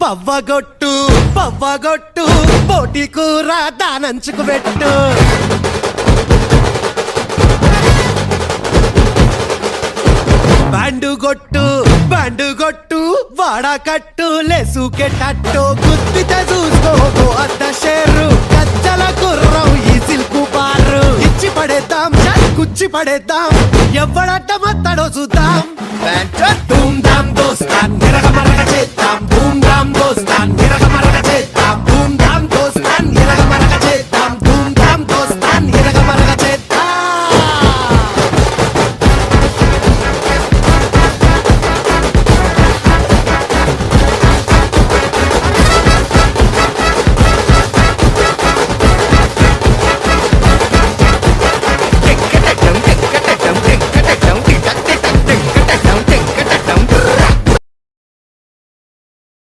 పవ్వగొట్టు పవ్వగొట్టు బోటి కూర దానంచుకు పెట్టు బ్యాండు గొట్టు వాడకట్టు లేసుకెట్టట్టు గుద్దితే చూసుకోబో అద్ద షేరు కచ్చల గుర్రం ఈ సిల్కు బారు ఇచ్చి పడేద్దాం కుచ్చి పడేద్దాం ఎవడట్ట మత్తడో చూద్దాం ధూమ్ ధామ్ దోస్తా నిరగ మరగ చేద్దాం